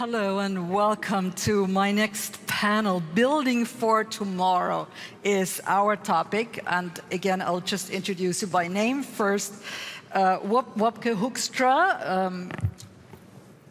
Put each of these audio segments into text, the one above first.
Hello and welcome to my next panel. Building for Tomorrow is our topic. And again, I'll just introduce you by name. First, Wopke Hoekstra,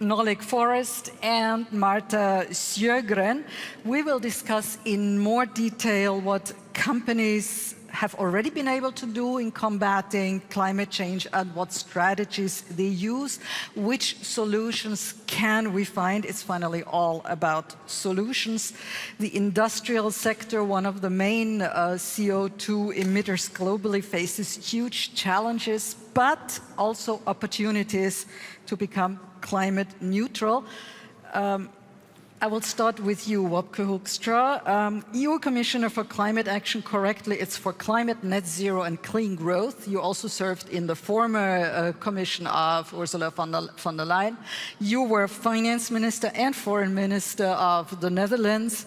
Nolik Forrest, and Marta Sjögren. We will discuss in more detail what companies have already been able to do in combating climate change and what strategies they use, which solutions can we find. It's finally all about solutions. The industrial sector, one of the main CO2 emitters globally, faces huge challenges, but also opportunities to become climate neutral. I will start with you, Wopke Hoekstra. EU Commissioner for Climate Action, correctly, it's for climate, net zero and clean growth. You also served in the former commission of Ursula von der Leyen. You were finance minister and foreign minister of the Netherlands.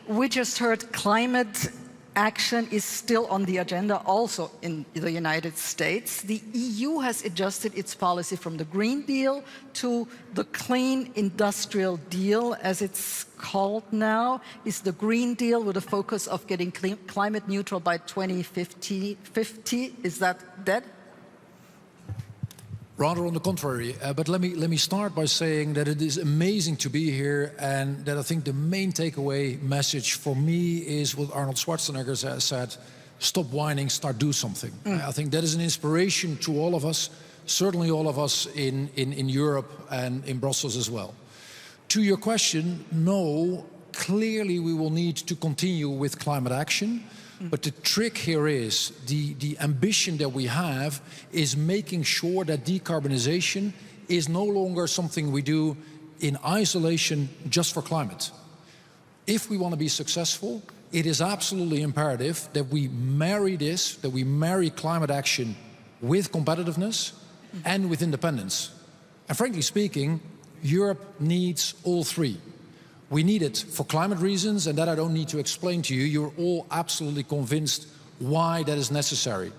We just heard climate action is still on the agenda also in the United States. The EU has adjusted its policy from the Green Deal to the Clean Industrial Deal, as it's called now. Is the Green Deal with a focus of getting climate neutral by 2050? Is that dead? Rather on the contrary, but let me start by saying that it is amazing to be here, and that I think the main takeaway message for me is what Arnold Schwarzenegger said: stop whining, start do something. I think that is an inspiration to all of us, certainly all of us in Europe and in Brussels as well. To your question, no, clearly we will need to continue with climate action. But the trick here is, the ambition that we have is making sure that decarbonization is no longer something we do in isolation just for climate. If we want to be successful, it is absolutely imperative that we marry this, that we marry climate action with competitiveness and with independence. And frankly speaking, Europe needs all three. We need it for climate reasons, and that I don't need to explain to you. You're all absolutely convinced why that is necessary.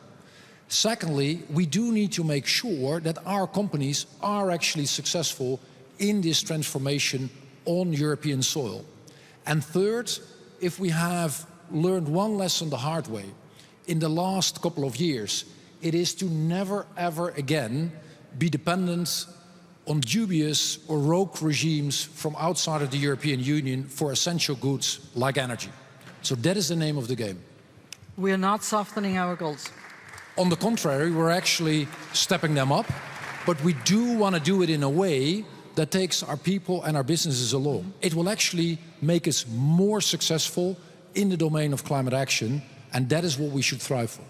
Secondly, we do need to make sure that our companies are actually successful in this transformation on European soil. And third, if we have learned one lesson the hard way in the last couple of years, it is to never ever again be dependent on dubious or rogue regimes from outside of the European Union for essential goods like energy. So that is the name of the game. We are not softening our goals. On the contrary, we're actually stepping them up, but we do want to do it in a way that takes our people and our businesses along. It will actually make us more successful in the domain of climate action, and that is what we should thrive for.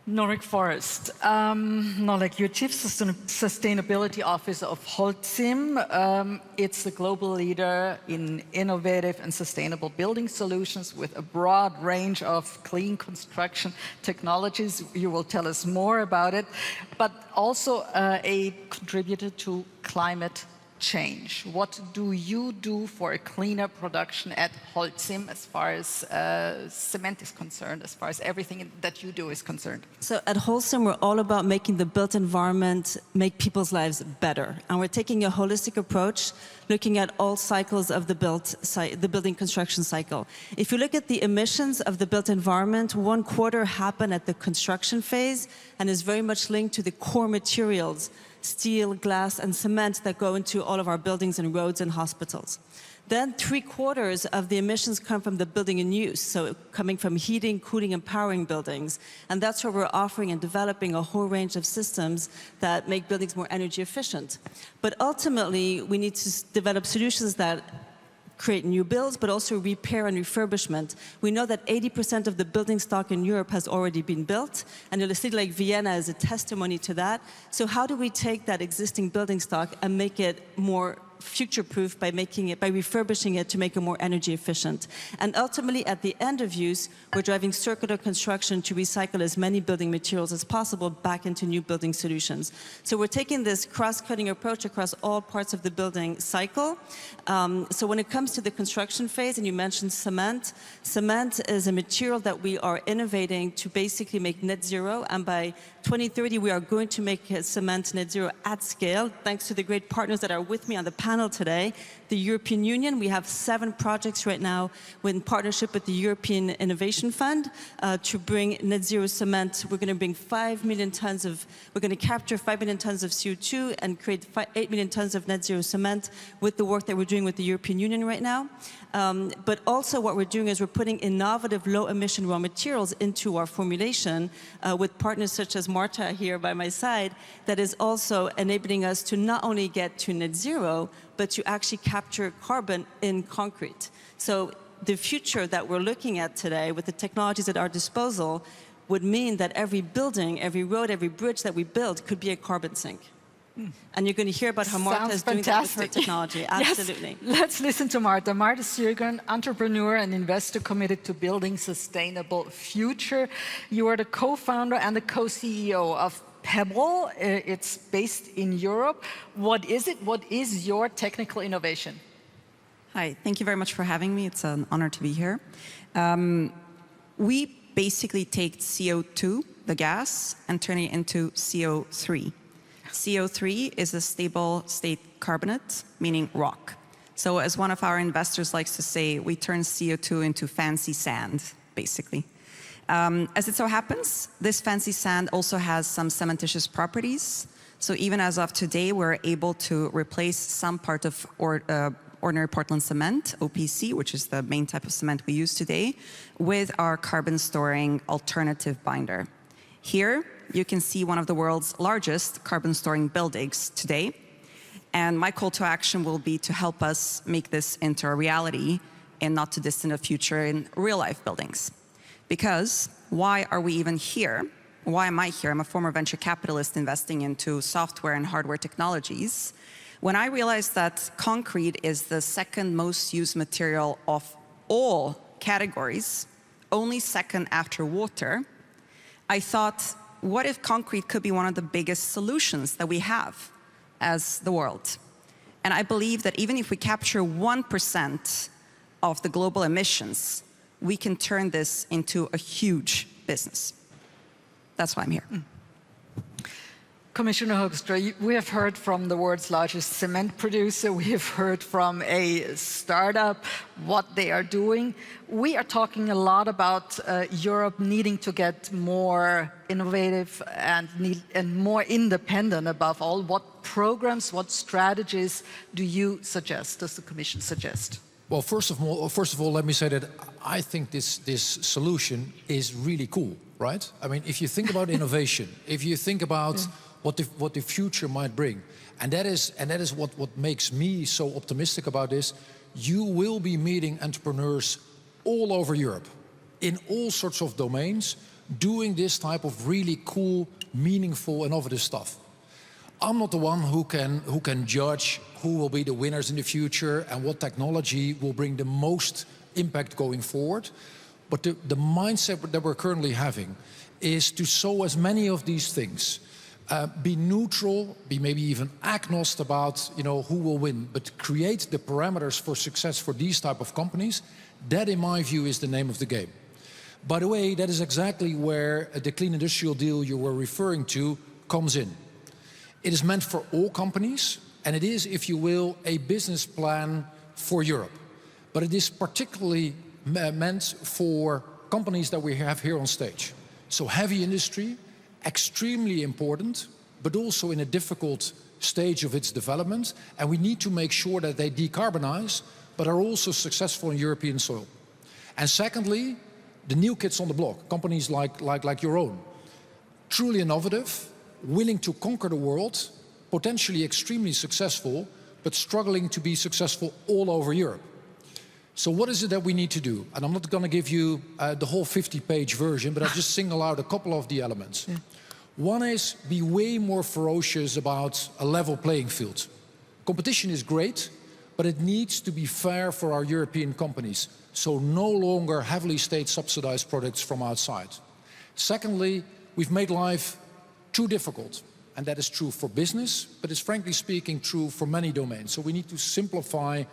Nolik Forrest. Nolik, you're Chief Sustainability Officer of Holcim. It's the global leader in innovative and sustainable building solutions with a broad range of clean construction technologies. You will tell us more about it, but also a contributor to climate change. What do you do for a cleaner production at Holcim as far as cement is concerned, as far as everything that you do is concerned? So at Holcim, we're all about making the built environment make people's lives better. And we're taking a holistic approach, looking at all cycles of the building construction cycle. If you look at the emissions of the built environment, 1/4 happen at the construction phase and is very much linked to the core materials, steel, glass, and cement that go into all of our buildings and roads and hospitals. Then 3/4 of the emissions come from the building in use, so coming from heating, cooling, and powering buildings. And that's where we're offering and developing a whole range of systems that make buildings more energy efficient. But ultimately, we need to develop solutions that create new builds, but also repair and refurbishment. We know that 80% of the building stock in Europe has already been built, and a city like Vienna is a testimony to that. So how do we take that existing building stock and make it more future-proof by refurbishing it to make it more energy efficient. And ultimately, at the end of use, we're driving circular construction to recycle as many building materials as possible back into new building solutions. So we're taking this cross-cutting approach across all parts of the building cycle. So when it comes to the construction phase, and you mentioned cement, cement is a material that we are innovating to basically make net zero, and by 2030 we are going to make cement net zero at scale, thanks to the great partners that are with me on the panel today. The European Union, we have 7 projects right now in partnership with the European Innovation Fund to bring net zero cement. We're going to bring 5 million tons of, we're going to capture 5 million tons of CO2 and create 8 million tons of net zero cement with the work that we're doing with the European Union right now. But also what we're doing is we're putting innovative low emission raw materials into our formulation with partners such as Marta here by my side, that is also enabling us to not only get to net zero, but to actually capture carbon in concrete. So the future that we're looking at today with the technologies at our disposal would mean that every building, every road, every bridge that we build could be a carbon sink. And you're going to hear about how Marta is doing that with her technology. Absolutely. Yes. Let's listen to Marta. Marta Sjögren, entrepreneur and investor committed to building sustainable future. You are the co-founder and the co-CEO of Pebble. It's based in Europe. What is it? What is your technical innovation? Hi, thank you very much for having me. It's an honor to be here. We basically take CO2, the gas, and turn it into CO3. CO3 is a stable state carbonate, meaning rock. So as one of our investors likes to say, we turn CO2 into fancy sand, basically. As it so happens, this fancy sand also has some cementitious properties. So even as of today, we're able to replace some part of ordinary Portland cement, OPC, which is the main type of cement we use today, with our carbon-storing alternative binder. Here, you can see one of the world's largest carbon-storing buildings today. And my call to action will be to help us make this into a reality in not too distant a future in real-life buildings. Because why are we even here? Why am I here? I'm a former venture capitalist investing into software and hardware technologies. When I realized that concrete is the second most used material of all categories, only second after water, I thought, what if concrete could be one of the biggest solutions that we have as the world? And I believe that even if we capture 1% of the global emissions, we can turn this into a huge business. That's why I'm here. Commissioner Hoekstra, we have heard from the world's largest cement producer. We have heard from a startup what they are doing. We are talking a lot about Europe needing to get more innovative and more independent above all. What programs, what strategies do you suggest, does the Commission suggest? Well, first of all, let me say that I think this solution is really cool, right? I mean, if you think about innovation, if you think about what the future might bring, and that is what makes me so optimistic about this, you will be meeting entrepreneurs all over Europe, in all sorts of domains, doing this type of really cool, meaningful, innovative stuff. I'm not the one who can judge who will be the winners in the future and what technology will bring the most impact going forward. But the mindset that we're currently having is to sow as many of these things, be neutral, be maybe even agnostic about who will win, but create the parameters for success for these type of companies. That, in my view, is the name of the game. By the way, that is exactly where the clean industrial deal you were referring to comes in. It is meant for all companies, and it is, if you will, a business plan for Europe. But it is particularly meant for companies that we have here on stage. So heavy industry, extremely important, but also in a difficult stage of its development. And we need to make sure that they decarbonize, but are also successful in European soil. And secondly, the new kids on the block, companies like your own, truly innovative, willing to conquer the world, potentially extremely successful, but struggling to be successful all over Europe. So what is it that we need to do? And I'm not going to give you the whole 50-page version, but I'll just single out a couple of the elements. Yeah. One is be way more ferocious about a level playing field. Competition is great, but it needs to be fair for our European companies, so no longer heavily state-subsidized products from outside. Secondly, we've made life too difficult, and that is true for business, but it's frankly speaking true for many domains. So we need to simplify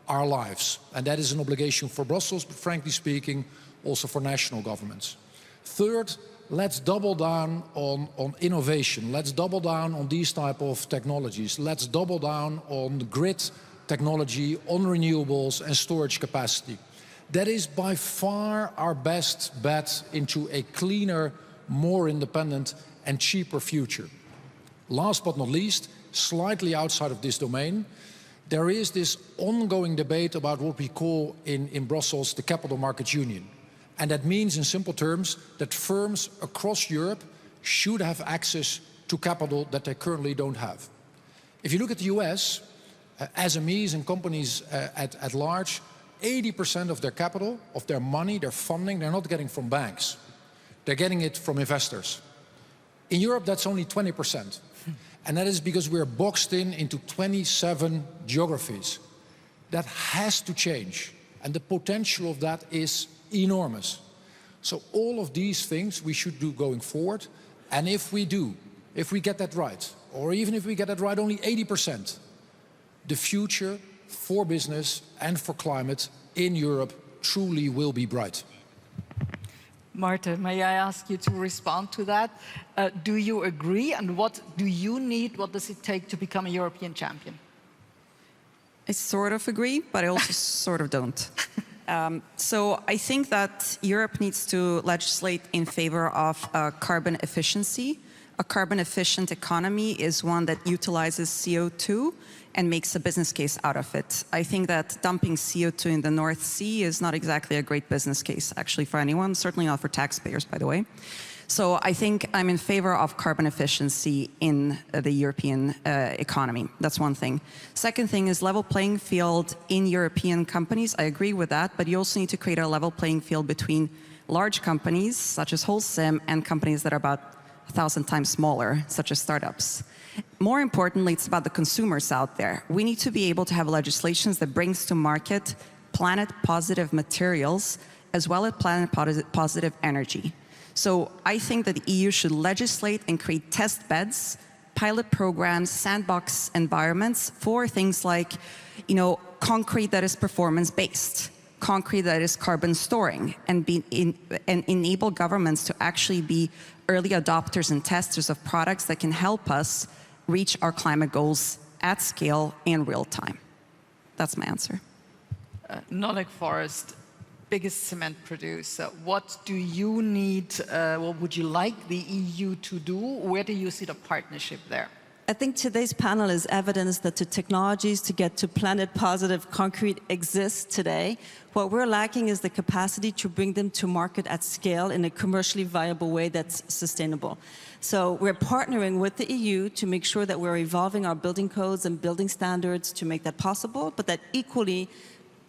our lives, and that is an obligation for Brussels, but frankly speaking, also for national governments. Third, let's double down on innovation. Let's double down on these type of technologies. Let's double down on the grid technology, on renewables and storage capacity. That is by far our best bet into a cleaner, more independent and cheaper future. Last but not least, slightly outside of this domain, there is this ongoing debate about what we call in Brussels the Capital Markets Union. And that means in simple terms that firms across Europe should have access to capital that they currently don't have. If you look at the US, SMEs and companies at large, 80% of their capital, of their money, their funding, they're not getting from banks. They're getting it from investors. In Europe, that's only 20%. And that is because we're boxed into 27 geographies. That has to change. And the potential of that is enormous. So all of these things we should do going forward. And if we do, if we get that right, or even if we get that right only 80%, the future for business and for climate in Europe truly will be bright. Marta, may I ask you to respond to that? Do you agree, and what do you need, what does it take to become a European champion? I sort of agree, but I also sort of don't. So I think that Europe needs to legislate in favor of carbon efficiency. A carbon efficient economy is one that utilizes CO2 and makes a business case out of it. I think that dumping CO2 in the North Sea is not exactly a great business case, actually, for anyone, certainly not for taxpayers, by the way. So I think I'm in favor of carbon efficiency in the European economy. That's one thing. Second thing is level playing field in European companies. I agree with that, but you also need to create a level playing field between large companies, such as Holcim, and companies that are about 1,000 times smaller, such as startups. More importantly, it's about the consumers out there. We need to be able to have legislations that brings to market planet-positive materials as well as planet-positive energy. So I think that the EU should legislate and create test beds, pilot programs, sandbox environments for things like, concrete that is performance-based, concrete that is carbon storing, and enable governments to actually be early adopters and testers of products that can help us reach our climate goals at scale in real time. That's my answer. Nordic Forest, biggest cement producer. What do you need, what would you like the EU to do? Where do you see the partnership there? I think today's panel is evidence that the technologies to get to planet-positive concrete exist today. What we're lacking is the capacity to bring them to market at scale in a commercially viable way that's sustainable. So we're partnering with the EU to make sure that we're evolving our building codes and building standards to make that possible, but that equally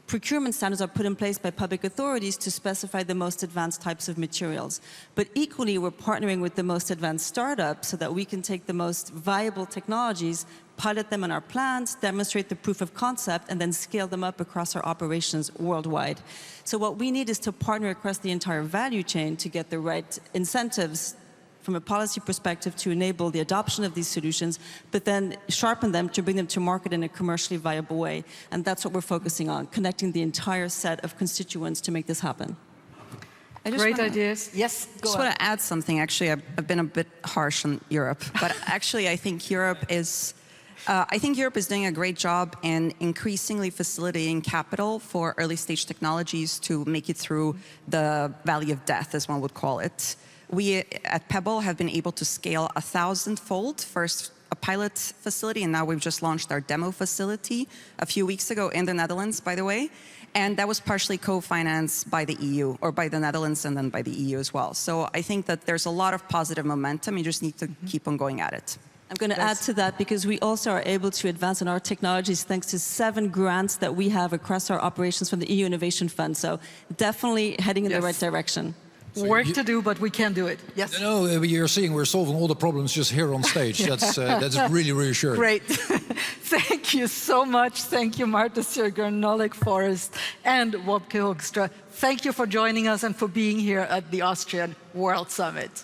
procurement standards are put in place by public authorities to specify the most advanced types of materials. But equally, we're partnering with the most advanced startups so that we can take the most viable technologies, pilot them in our plants, demonstrate the proof of concept, and then scale them up across our operations worldwide. So what we need is to partner across the entire value chain to get the right incentives from a policy perspective to enable the adoption of these solutions, but then sharpen them to bring them to market in a commercially viable way. And that's what we're focusing on, connecting the entire set of constituents to make this happen. Great ideas. Yes, go I just want to add something. Actually, I've been a bit harsh on Europe, but actually I think Europe is doing a great job in increasingly facilitating capital for early stage technologies to make it through the valley of death, as one would call it. We at Pebble have been able to scale 1,000-fold, first a pilot facility, and now we've just launched our demo facility a few weeks ago in the Netherlands, by the way. And that was partially co-financed by the EU, or by the Netherlands and then by the EU as well. So I think that there's a lot of positive momentum. You just need to keep on going at it. I'm going to add to that because we also are able to advance in our technologies thanks to 7 grants that we have across our operations from the EU Innovation Fund. So definitely heading in the right direction. So work to do, but we can do it. Yes. No, you're seeing we're solving all the problems just here on stage. That's really reassuring. Great. Thank you so much. Thank you, Marta Sjögren, Nolik Forrest, and Wopke Hoekstra. Thank you for joining us and for being here at the Austrian World Summit.